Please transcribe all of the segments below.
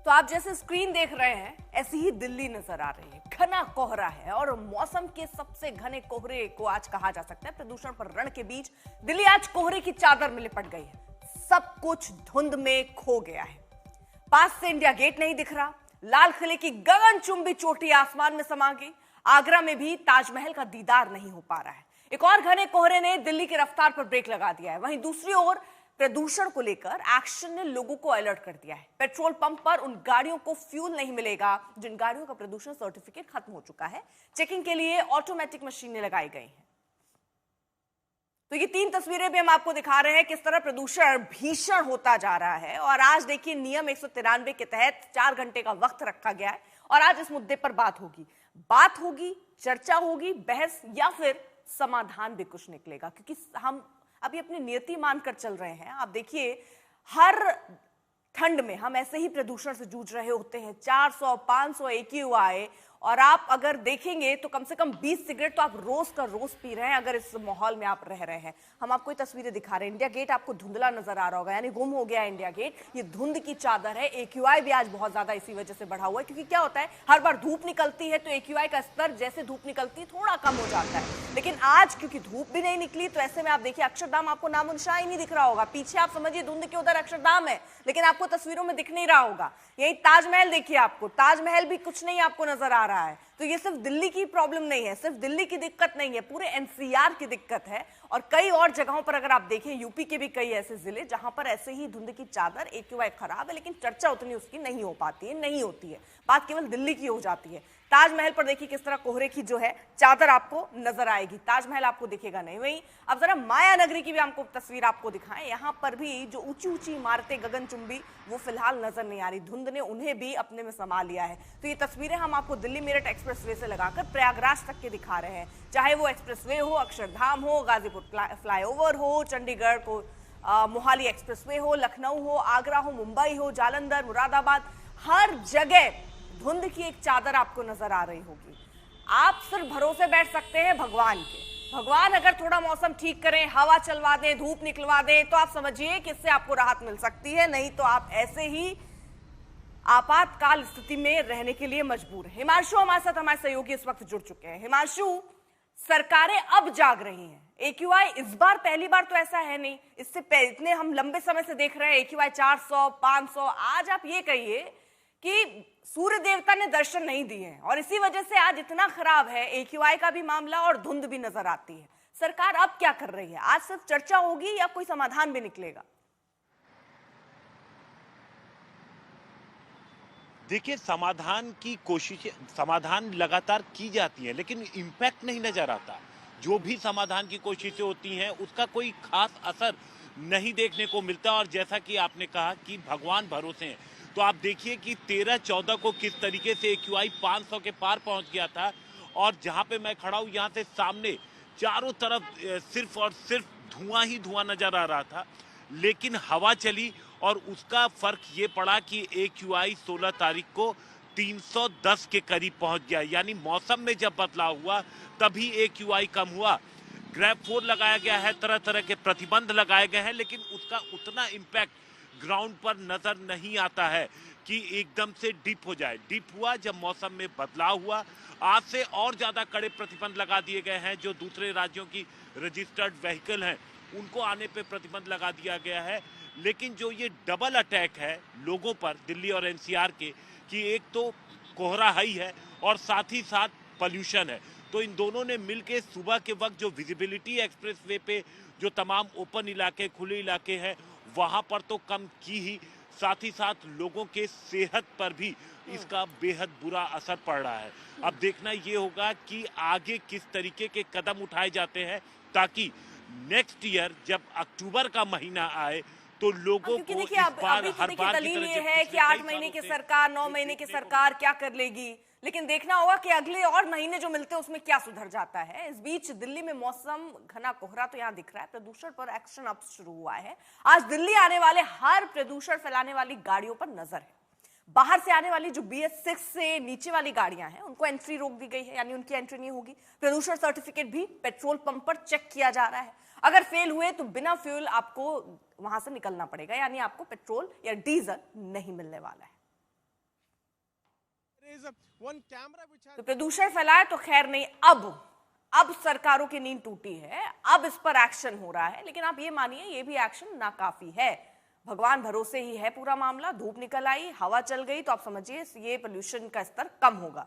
तो आप जैसे स्क्रीन देख रहे हैं ऐसी ही दिल्ली नजर आ रही है। घना कोहरा है और मौसम के सबसे घने कोहरे को आज कहा जा सकता है। प्रदूषण पर रण के बीच दिल्ली आज कोहरे की चादर में लिपट गई है। सब कुछ धुंध में खो गया है। पास से इंडिया गेट नहीं दिख रहा। लाल किले की गगनचुंबी चोटी आसमान में समा गई। आगरा में भी ताजमहल का दीदार नहीं हो पा रहा है। एक और घने कोहरे ने दिल्ली की रफ्तार पर ब्रेक लगा दिया है। वहीं दूसरी ओर प्रदूषण को लेकर एक्शन ने लोगों को अलर्ट कर दिया है। पेट्रोल पंप पर उन गाड़ियों को फ्यूल नहीं मिलेगा जिन गाड़ियों का प्रदूषण सर्टिफिकेट खत्म हो चुका है। चेकिंग के लिए ऑटोमेटिक मशीनें लगाई गई हैं। तो ये 3 तस्वीरें भी हम आपको दिखा रहे हैं किस तरह प्रदूषण भीषण होता जा रहा है। और आज देखिए नियम 193 के तहत 4 घंटे का वक्त रखा गया है और आज इस मुद्दे पर बात होगी, चर्चा होगी, बहस या फिर समाधान भी कुछ निकलेगा। क्योंकि हम अभी अपनी नियति मानकर चल रहे हैं। आप देखिए हर ठंड में हम ऐसे ही प्रदूषण से जूझ रहे होते हैं। 400, 500 AQI और आप अगर देखेंगे तो कम से कम 20 सिगरेट तो आप रोज का रोज पी रहे हैं अगर इस माहौल में आप रह रहे हैं। हम आपको ये तस्वीरें दिखा रहे हैं। इंडिया गेट आपको धुंधला नजर आ रहा होगा, यानी गुम हो गया इंडिया गेट। ये धुंध की चादर है। AQI भी आज बहुत ज्यादा इसी वजह से बढ़ा हुआ है। क्योंकि क्या होता है, हर बार धूप निकलती है तो AQI का स्तर जैसे धूप निकलती है थोड़ा कम हो जाता है। लेकिन आज क्योंकि धूप भी नहीं निकली तो ऐसे में आप देखिए अक्षरधाम आपको नामोनिशान ही नहीं दिख रहा होगा। पीछे आप समझिए धुंध के उधर अक्षरधाम है लेकिन आपको तस्वीरों में दिख नहीं रहा होगा। यही ताजमहल देखिए, आपको ताजमहल भी कुछ नहीं आपको नजर आ रहा है। तो ये सिर्फ दिल्ली की प्रॉब्लम नहीं है, सिर्फ दिल्ली की दिक्कत नहीं है, पूरे NCR की दिक्कत है। और कई और जगहों पर अगर आप देखें, यूपी के भी कई ऐसे जिले जहां पर ऐसे ही धुंध की चादर, AQI खराब है लेकिन चर्चा उतनी उसकी नहीं हो पाती है, नहीं होती है। बात केवल दिल्ली की हो जाती है। ताजमहल पर देखिए किस तरह कोहरे की जो है चादर आपको नजर आएगी। ताजमहल आपको दिखेगा नहीं। वहीं अब जरा माया नगरी की भी हमको तस्वीर आपको दिखाएं। यहां पर भी जो ऊंची ऊंची इमारतें गगनचुंबी वो फिलहाल नजर नहीं आ रही। धुंध ने उन्हें भी अपने में समा लिया है। तो ये तस्वीरें हम आपको दिल्ली मेरठ एक्सप्रेसवे से लगाकर प्रयागराज तक के दिखा रहे हैं। चाहे वो एक्सप्रेसवे हो, अक्षरधाम हो, गाजीपुर फ्लाईओवर हो, चंडीगढ़ को मोहाली एक्सप्रेसवे हो, लखनऊ हो, आगरा हो, मुंबई हो, जालंधर, मुरादाबाद, हर जगह धुंध की एक चादर आपको नजर आ रही होगी। आप सिर्फ भरोसे बैठ सकते हैं भगवान के। भगवान अगर थोड़ा मौसम ठीक करें, हवा चलवा दें, धूप निकलवा दें तो आप समझिए कि इससे आपको राहत मिल सकती है। नहीं तो आप ऐसे ही आपातकाल स्थिति में रहने के लिए मजबूर है। हिमांशु हमारे साथ, हमारे सहयोगी इस वक्त जुड़ चुके हैं। हिमांशु, सरकारें अब जाग रही हैं। AQI इस बार पहली बार तो ऐसा है नहीं, इससे इतने हम लंबे समय से देख रहे हैं AQI 400, 500। आज आप ये कहिए कि सूर्य देवता ने दर्शन नहीं दिए हैं और इसी वजह से आज इतना खराब है AQI का भी मामला और धुंध भी नजर आती है। सरकार अब क्या कर रही है? आज सिर्फ चर्चा होगी या कोई समाधान भी निकलेगा? देखिए, समाधान लगातार की जाती है लेकिन इम्पैक्ट नहीं नजर आता। जो भी समाधान की कोशिशें होती हैं उसका कोई खास असर नहीं देखने को मिलता। और जैसा कि आपने कहा कि भगवान भरोसे हैं, तो आप देखिए कि 13-14 को किस तरीके से AQI 500 के पार पहुंच गया था। और जहां पे मैं खड़ा हूं यहाँ से सामने चारों तरफ सिर्फ और सिर्फ धुआं ही धुआं नजर आ रहा था। लेकिन हवा चली और उसका फर्क ये पड़ा कि AQI 16 तारीख को 310 के करीब पहुंच गया। यानी मौसम में जब बदलाव हुआ तभी AQI कम हुआ। ग्रैब 4 लगाया गया है, तरह तरह के प्रतिबंध लगाए गए हैं लेकिन उसका उतना इम्पैक्ट ग्राउंड पर नजर नहीं आता है कि एकदम से डिप हो जाए। डिप हुआ जब मौसम में बदलाव हुआ। आज से और ज्यादा कड़े प्रतिबंध लगा दिए गए हैं। जो दूसरे राज्यों की रजिस्टर्ड व्हीकल हैं उनको आने पे प्रतिबंध लगा दिया गया है। लेकिन जो ये डबल अटैक है लोगों पर दिल्ली और NCR के, कि एक तो कोहरा हाई है और साथ ही साथ पॉल्यूशन है, तो इन दोनों ने मिलके सुबह के वक्त जो विजिबिलिटी एक्सप्रेसवे पे जो तमाम ओपन इलाके, खुले इलाके हैं वहां पर तो कम की ही, साथ ही साथ लोगों के सेहत पर भी इसका बेहद बुरा असर पड़ रहा है। अब देखना ये होगा कि आगे किस तरीके के कदम उठाए जाते हैं ताकि नेक्स्ट ईयर जब अक्टूबर का महीना आए तो लोगों को इस बार हर बार की तरह ये है कि 8 महीने की सरकार, 9 महीने की सरकार क्या कर लेगी, लेकिन देखना होगा कि अगले और महीने जो मिलते हैं उसमें क्या सुधर जाता है। इस बीच दिल्ली में मौसम घना कोहरा तो यहाँ दिख रहा है। प्रदूषण पर एक्शन अब शुरू हुआ है। आज दिल्ली आने वाले हर प्रदूषण फैलाने वाली गाड़ियों पर नजर है। बाहर से आने वाली जो BS6 से नीचे वाली गाड़ियां हैं उनको एंट्री रोक दी गई है, यानी उनकी एंट्री नहीं होगी। प्रदूषण सर्टिफिकेट भी पेट्रोल पंप पर चेक किया जा रहा है। अगर फेल हुए तो बिना फ्यूल आपको वहां से निकलना पड़ेगा, यानी आपको पेट्रोल या डीजल नहीं मिलने वाला है। तो प्रदूषण फैलाए तो खैर नहीं, अब सरकारों की नींद टूटी है, अब इस पर एक्शन हो रहा है। लेकिन आप ये मानिए ये भी एक्शन नाकाफी है। भगवान भरोसे ही है पूरा मामला। धूप निकल आई, हवा चल गई तो आप समझिए ये पोल्यूशन का स्तर कम होगा।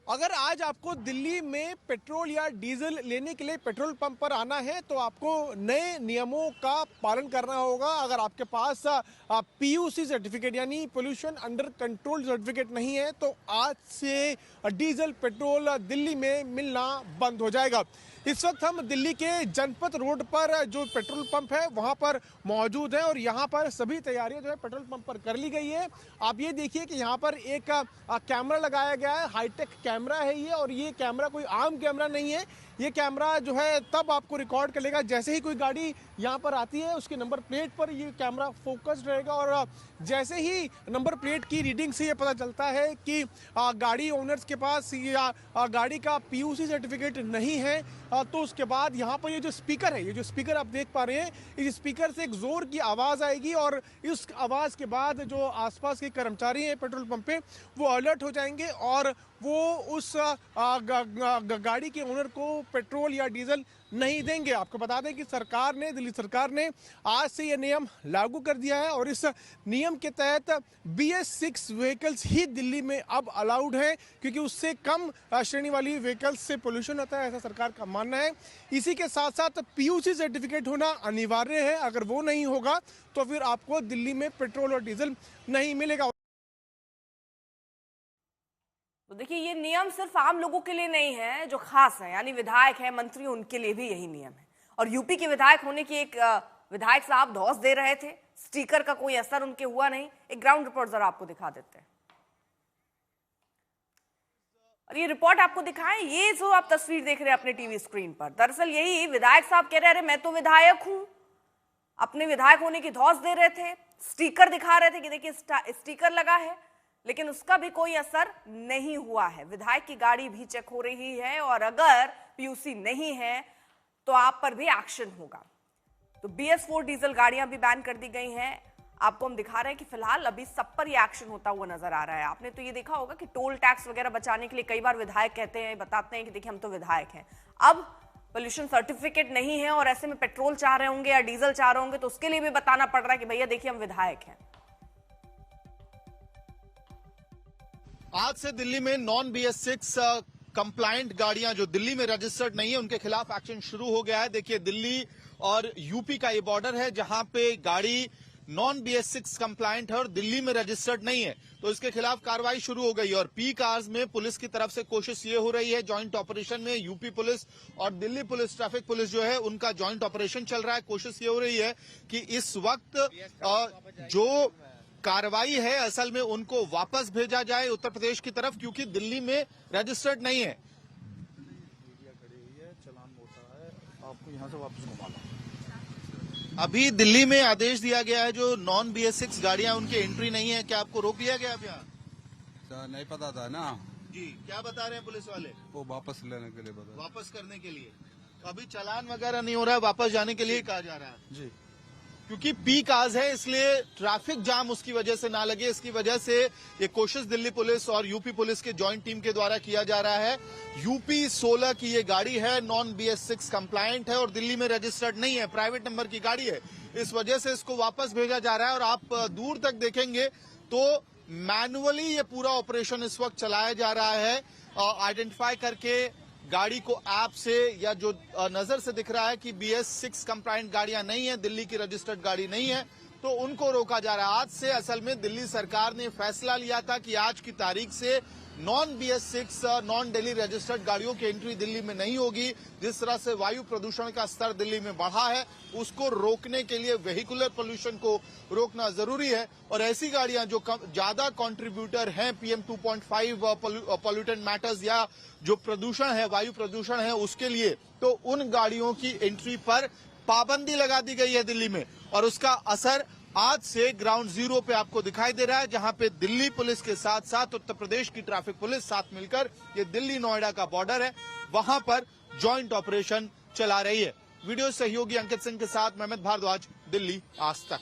अगर आज आपको दिल्ली में पेट्रोल या डीजल लेने के लिए पेट्रोल पंप पर आना है तो आपको नए नियमों का पालन करना होगा। अगर आपके पास पीयूसी सर्टिफिकेट यानी पोल्यूशन अंडर कंट्रोल सर्टिफिकेट नहीं है तो आज से डीजल पेट्रोल दिल्ली में मिलना बंद हो जाएगा। इस वक्त हम दिल्ली के जनपथ रोड पर जो पेट्रोल पंप है वहां पर मौजूद है और यहां पर सभी तैयारियां जो है पेट्रोल पंप पर कर ली गई है। आप ये देखिए कि यहां पर एक कैमरा लगाया गया है, हाईटेक कैमरा है ये, और ये कैमरा कोई आम कैमरा नहीं है। ये कैमरा जो है तब आपको रिकॉर्ड कर लेगा जैसे ही कोई गाड़ी यहाँ पर आती है, उसके नंबर प्लेट पर ये कैमरा फोकस्ड रहेगा और जैसे ही नंबर प्लेट की रीडिंग से ये पता चलता है कि गाड़ी ओनर्स के पास या गाड़ी का पीयूसी सर्टिफिकेट नहीं है तो उसके बाद यहाँ पर ये जो स्पीकर है, ये जो स्पीकर आप देख पा रहे हैं, इस स्पीकर से एक जोर की आवाज़ आएगी और इस आवाज़ के बाद जो आसपास के कर्मचारी हैं पेट्रोल पंप पे वो अलर्ट हो जाएंगे और वो उस गाड़ी के ओनर को पेट्रोल या डीजल नहीं देंगे। आपको बता दें कि दिल्ली सरकार ने आज से ये नियम लागू कर दिया है और इस नियम के तहत BS6 व्हीकल्स ही दिल्ली में अब अलाउड है क्योंकि उससे कम श्रेणी वाली व्हीकल्स से पोल्यूशन होता है, ऐसा सरकार का मानना है। इसी के साथ साथ पीयूसी सर्टिफिकेट होना अनिवार्य है। अगर वो नहीं होगा तो फिर आपको दिल्ली में पेट्रोल और डीजल नहीं मिलेगा। तो देखिए ये नियम सिर्फ आम लोगों के लिए नहीं है, जो खास है यानी विधायक है, मंत्री, उनके लिए भी यही नियम है। और यूपी के विधायक होने की एक विधायक साहब धौंस दे रहे थे, स्टिकर का कोई असर उनके हुआ नहीं। एक ग्राउंड रिपोर्ट जरा आपको दिखा देते हैं और ये रिपोर्ट आपको दिखाएं। ये जो आप तस्वीर देख रहे हैं अपने टीवी स्क्रीन पर, दरअसल यही विधायक साहब कह रहे अरे मैं तो विधायक हूं, अपने विधायक होने की धौंस दे रहे थे, स्टिकर दिखा रहे थे कि देखिए स्टिकर लगा है, लेकिन उसका भी कोई असर नहीं हुआ है। विधायक की गाड़ी भी चेक हो रही है और अगर पीयूसी नहीं है तो आप पर भी एक्शन होगा। तो BS4 डीजल गाड़ियां भी बैन कर दी गई हैं। आपको हम दिखा रहे हैं कि फिलहाल अभी सब पर ये एक्शन होता हुआ नजर आ रहा है। आपने तो ये देखा होगा कि टोल टैक्स वगैरह बचाने के लिए कई बार विधायक कहते हैं, बताते हैं कि देखिए हम तो विधायक हैं। अब पोल्यूशन सर्टिफिकेट नहीं है और ऐसे में पेट्रोल चाह रहे होंगे या डीजल चाह रहे होंगे तो उसके लिए भी बताना पड़ रहा है कि भैया देखिए हम विधायक हैं। आज से दिल्ली में नॉन BS6 कंप्लायंट गाड़ियां जो दिल्ली में रजिस्टर्ड नहीं है उनके खिलाफ एक्शन शुरू हो गया है। देखिए दिल्ली और यूपी का ये बॉर्डर है जहां पे गाड़ी नॉन BS6 कंप्लायंट है और दिल्ली में रजिस्टर्ड नहीं है तो इसके खिलाफ कार्रवाई शुरू हो गई। और पीक आवर्स में पुलिस की तरफ से कोशिश ये हो रही है, जॉइंट ऑपरेशन में यूपी पुलिस और दिल्ली पुलिस, ट्रैफिक पुलिस जो है उनका जॉइंट ऑपरेशन चल रहा है। कोशिश ये हो रही है कि इस वक्त जो कार्रवाई है असल में उनको वापस भेजा जाए उत्तर प्रदेश की तरफ क्योंकि दिल्ली में रजिस्टर्ड नहीं है। चलान होता है, आपको यहां से वापस घुमा लो। अभी दिल्ली में आदेश दिया गया है जो नॉन BS6 गाड़ियां उनकी एंट्री नहीं है, क्या आपको रोक लिया गया अब यहाँ? नहीं पता था ना जी, क्या बता रहे हैं पुलिस वाले? वो वापस लेने के लिए बता, वापस करने के लिए। तो अभी चालान वगैरह नहीं हो रहा है, वापस जाने के लिए कहा जा रहा है जी, क्योंकि पीक आवर्स है इसलिए ट्रैफिक जाम उसकी वजह से ना लगे, इसकी वजह से ये कोशिश दिल्ली पुलिस और यूपी पुलिस के जॉइंट टीम के द्वारा किया जा रहा है। यूपी 16 की ये गाड़ी है, नॉन BS6 कंप्लायंट है और दिल्ली में रजिस्टर्ड नहीं है, प्राइवेट नंबर की गाड़ी है, इस वजह से इसको वापस भेजा जा रहा है। और आप दूर तक देखेंगे तो मैनुअली ये पूरा ऑपरेशन इस वक्त चलाया जा रहा है, आइडेंटिफाई करके गाड़ी को ऐप से या जो नजर से दिख रहा है कि BS6 कंप्लायंट गाड़ियां नहीं है, दिल्ली की रजिस्टर्ड गाड़ी नहीं है तो उनको रोका जा रहा है। आज से असल में दिल्ली सरकार ने फैसला लिया था कि आज की तारीख से non BS6 non Delhi registered गाड़ियों की एंट्री दिल्ली में नहीं होगी। जिस तरह से वायु प्रदूषण का स्तर दिल्ली में बढ़ा है उसको रोकने के लिए वेहिकुलर पोल्यूशन को रोकना जरूरी है और ऐसी गाड़ियां जो ज्यादा कंट्रीब्यूटर हैं PM 2.5 पॉल्यूटेंट मैटर्स या जो प्रदूषण है, वायु प्रदूषण है, उसके लिए तो उन गाड़ियों की एंट्री पर पाबंदी लगा दी गई है दिल्ली में और उसका असर आज से ग्राउंड जीरो पे आपको दिखाई दे रहा है जहां पे दिल्ली पुलिस के साथ साथ उत्तर प्रदेश की ट्रैफिक पुलिस साथ मिलकर ये दिल्ली नोएडा का बॉर्डर है वहां पर जॉइंट ऑपरेशन चला रही है। वीडियो सहयोगी अंकित सिंह के साथ मेहमद भारद्वाज, दिल्ली आज तक।